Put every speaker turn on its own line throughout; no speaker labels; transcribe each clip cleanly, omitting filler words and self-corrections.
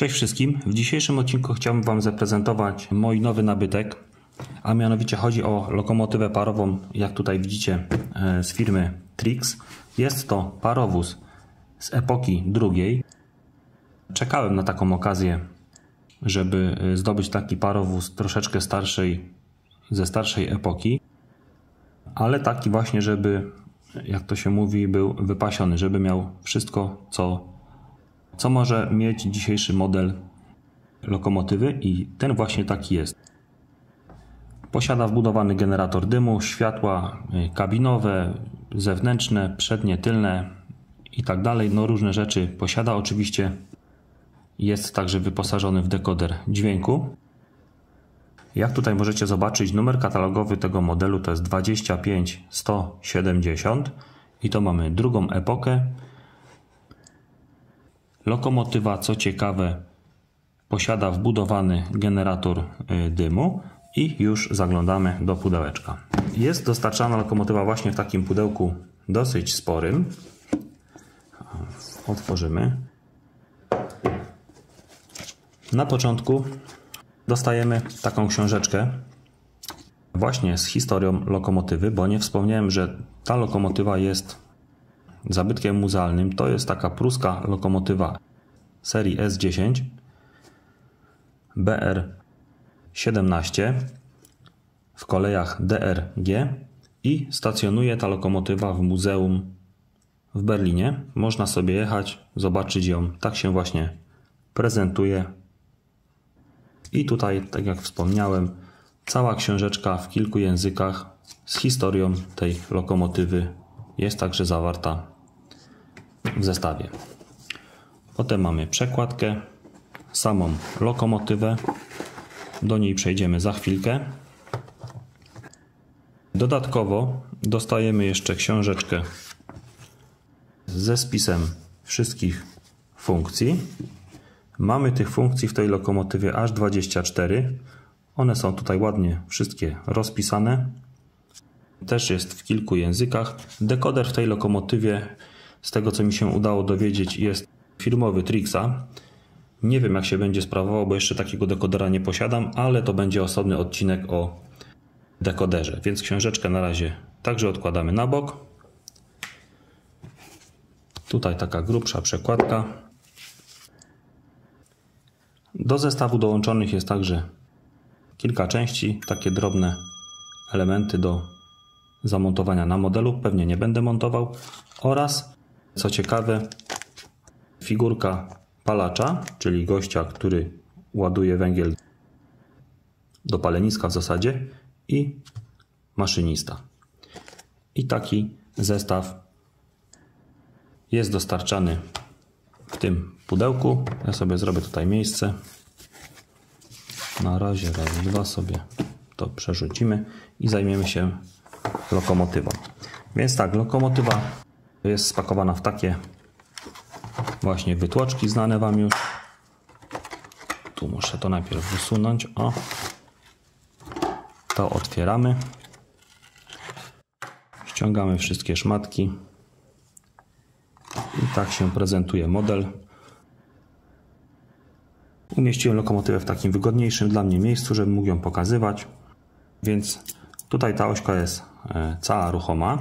Cześć wszystkim. W dzisiejszym odcinku chciałbym Wam zaprezentować mój nowy nabytek, a mianowicie chodzi o lokomotywę parową, jak tutaj widzicie, z firmy Trix. Jest to parowóz z epoki drugiej. Czekałem na taką okazję, żeby zdobyć taki parowóz troszeczkę ze starszej epoki, ale taki właśnie, żeby, jak to się mówi, był wypasiony, żeby miał wszystko, co może mieć dzisiejszy model lokomotywy, i ten właśnie taki jest. Posiada wbudowany generator dymu, światła kabinowe, zewnętrzne, przednie, tylne i tak dalej. No różne rzeczy posiada oczywiście. Jest także wyposażony w dekoder dźwięku. Jak tutaj możecie zobaczyć, numer katalogowy tego modelu to jest 25170 i to mamy drugą epokę. Lokomotywa, co ciekawe, posiada wbudowany generator dymu i już zaglądamy do pudełeczka. Jest dostarczana lokomotywa właśnie w takim pudełku dosyć sporym. Otworzymy. Na początku dostajemy taką książeczkę właśnie z historią lokomotywy, bo nie wspomniałem, że ta lokomotywa jest zabytkiem muzealnym. To jest taka pruska lokomotywa serii S10 BR17 w kolejach DRG i stacjonuje ta lokomotywa w muzeum w Berlinie. Można sobie jechać, zobaczyć ją. Tak się właśnie prezentuje. I tutaj, tak jak wspomniałem, cała książeczka w kilku językach z historią tej lokomotywy jest także zawarta w zestawie. Potem mamy przekładkę, samą lokomotywę. Do niej przejdziemy za chwilkę. Dodatkowo dostajemy jeszcze książeczkę ze spisem wszystkich funkcji. Mamy tych funkcji w tej lokomotywie aż 24. One są tutaj ładnie wszystkie rozpisane. Też jest w kilku językach. Dekoder w tej lokomotywie, z tego co mi się udało dowiedzieć, jest firmowy Trixa. Nie wiem, jak się będzie sprawował, bo jeszcze takiego dekodera nie posiadam, ale to będzie osobny odcinek o dekoderze. Więc książeczkę na razie także odkładamy na bok. Tutaj taka grubsza przekładka. Do zestawu dołączonych jest także kilka części, takie drobne elementy do zamontowania na modelu. Pewnie nie będę montował. Oraz, co ciekawe, figurka palacza, czyli gościa, który ładuje węgiel do paleniska w zasadzie, i maszynista. I taki zestaw jest dostarczany w tym pudełku. Ja sobie zrobię tutaj miejsce. Na razie raz, dwa sobie to przerzucimy i zajmiemy się lokomotywą. Więc tak, lokomotywa jest spakowana w takie właśnie wytłoczki znane Wam już. Tu muszę to najpierw wysunąć. O, to otwieramy. Ściągamy wszystkie szmatki. I tak się prezentuje model. Umieściłem lokomotywę w takim wygodniejszym dla mnie miejscu, żebym mógł ją pokazywać. Więc tutaj ta ośka jest cała ruchoma.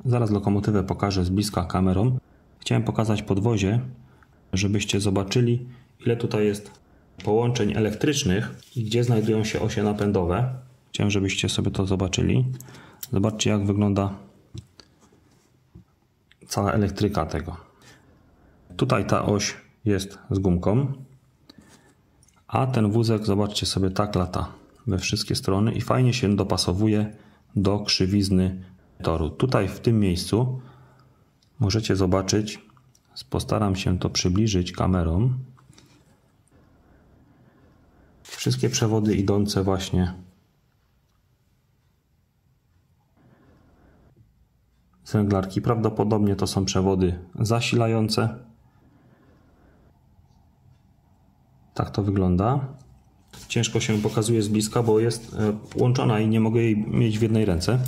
Zaraz lokomotywę pokażę z bliska kamerą. Chciałem pokazać podwozie, żebyście zobaczyli, ile tutaj jest połączeń elektrycznych i gdzie znajdują się osie napędowe. Chciałem, żebyście sobie to zobaczyli. Zobaczcie, jak wygląda cała elektryka tego. Tutaj ta oś jest z gumką, a ten wózek, zobaczcie sobie, tak lata we wszystkie strony i fajnie się dopasowuje do krzywizny toru. Tutaj w tym miejscu możecie zobaczyć, postaram się to przybliżyć kamerą, wszystkie przewody idące właśnie z węglarki. Prawdopodobnie to są przewody zasilające. Tak to wygląda. Ciężko się pokazuje z bliska, bo jest łączona i nie mogę jej mieć w jednej ręce.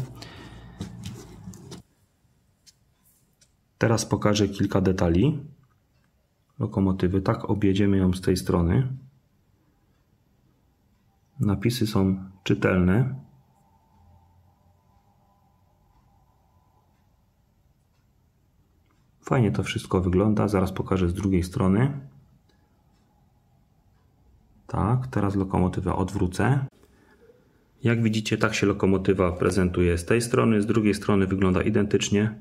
Teraz pokażę kilka detali. lokomotywy. Tak objedziemy ją z tej strony. Napisy są czytelne. Fajnie to wszystko wygląda. Zaraz pokażę z drugiej strony. Tak, teraz lokomotywę odwrócę. Jak widzicie, tak się lokomotywa prezentuje z tej strony. Z drugiej strony wygląda identycznie.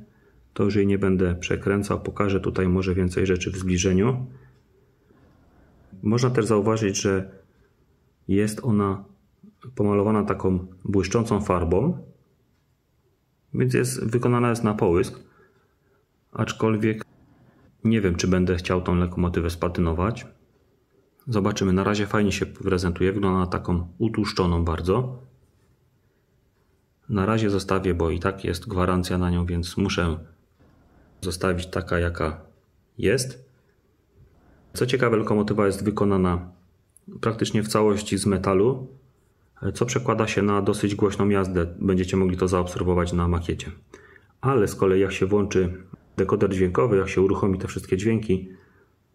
To już jej nie będę przekręcał. Pokażę tutaj może więcej rzeczy w zbliżeniu. Można też zauważyć, że jest ona pomalowana taką błyszczącą farbą. Więc wykonana jest na połysk. Aczkolwiek nie wiem, czy będę chciał tą lokomotywę spatynować. Zobaczymy. Na razie fajnie się prezentuje. Wygląda na taką utłuszczoną bardzo. Na razie zostawię, bo i tak jest gwarancja na nią, więc muszę zostawić taka, jaka jest. Co ciekawe, lokomotywa jest wykonana praktycznie w całości z metalu, co przekłada się na dosyć głośną jazdę. Będziecie mogli to zaobserwować na makiecie. Ale z kolei jak się włączy dekoder dźwiękowy, jak się uruchomi te wszystkie dźwięki,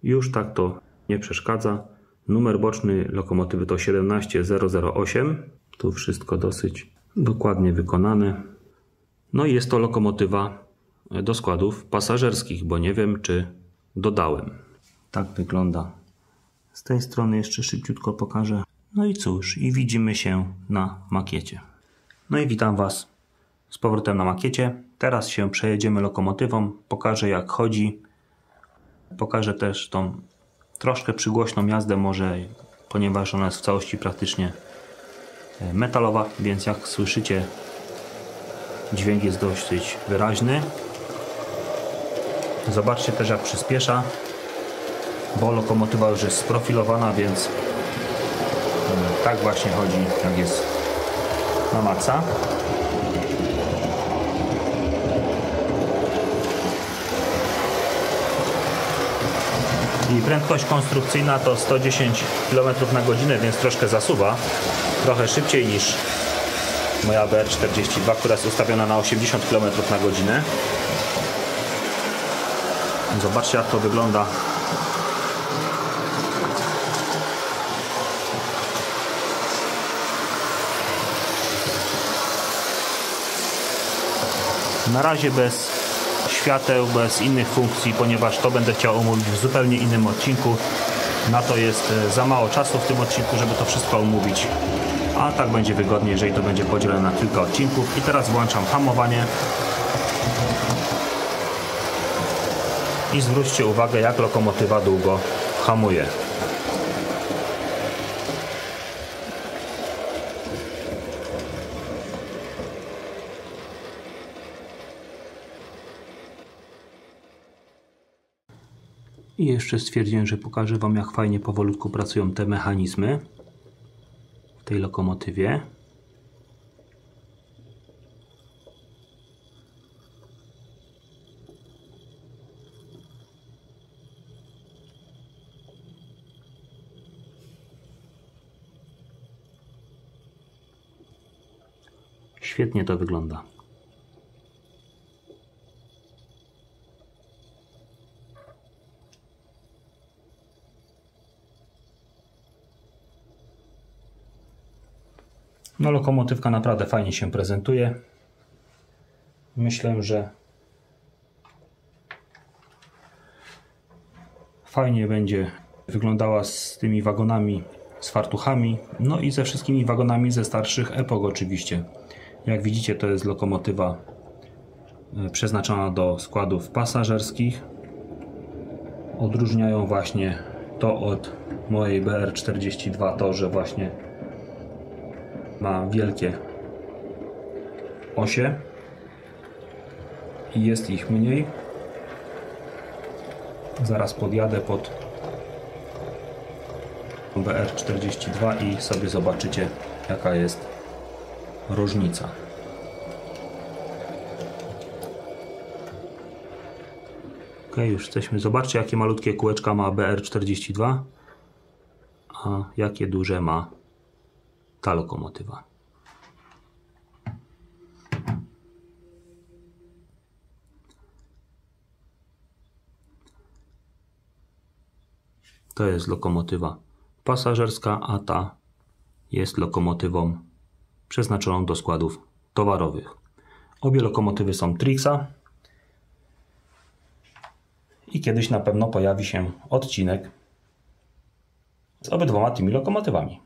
już tak to nie przeszkadza. Numer boczny lokomotywy to 17008. Tu wszystko dosyć dokładnie wykonane. No i jest to lokomotywa do składów pasażerskich, bo nie wiem, czy dodałem. Tak wygląda. Z tej strony jeszcze szybciutko pokażę. No i cóż, i widzimy się na makiecie. No i witam Was z powrotem na makiecie. Teraz się przejedziemy lokomotywą. Pokażę, jak chodzi. Pokażę też tą troszkę przygłośną jazdę może, ponieważ ona jest w całości praktycznie metalowa, więc jak słyszycie, dźwięk jest dosyć wyraźny. Zobaczcie też, jak przyspiesza, bo lokomotywa już jest sprofilowana, więc tak właśnie chodzi, jak jest na maksa. I prędkość konstrukcyjna to 110 km/h, więc troszkę zasuwa. Trochę szybciej niż moja BR42, która jest ustawiona na 80 km/h. Zobaczcie, jak to wygląda. Na razie bez świateł, bez innych funkcji, ponieważ to będę chciał omówić w zupełnie innym odcinku. Na to jest za mało czasu w tym odcinku, żeby to wszystko omówić. A tak będzie wygodniej, jeżeli to będzie podzielone na kilka odcinków. I teraz włączam hamowanie. I zwróćcie uwagę, jak lokomotywa długo hamuje. I jeszcze stwierdziłem, że pokażę Wam, jak fajnie powolutku pracują te mechanizmy w tej lokomotywie. Świetnie to wygląda. No, lokomotywka naprawdę fajnie się prezentuje. Myślę, że fajnie będzie wyglądała z tymi wagonami, z fartuchami, no i ze wszystkimi wagonami ze starszych epok oczywiście. Jak widzicie, to jest lokomotywa przeznaczona do składów pasażerskich. Odróżniają właśnie to od mojej BR42 to, że właśnie ma wielkie osie i jest ich mniej. Zaraz podjadę pod BR42 i sobie zobaczycie, jaka jest różnica. Ok, już jesteśmy. Zobaczcie, jakie malutkie kółeczka ma BR42, a jakie duże ma ta lokomotywa. To jest lokomotywa pasażerska, a ta jest lokomotywą przeznaczoną do składów towarowych. Obie lokomotywy są Trixa i kiedyś na pewno pojawi się odcinek z obydwoma tymi lokomotywami.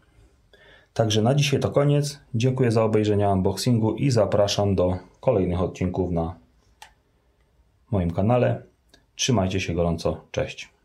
Także na dzisiaj to koniec. Dziękuję za obejrzenie unboxingu i zapraszam do kolejnych odcinków na moim kanale. Trzymajcie się gorąco. Cześć.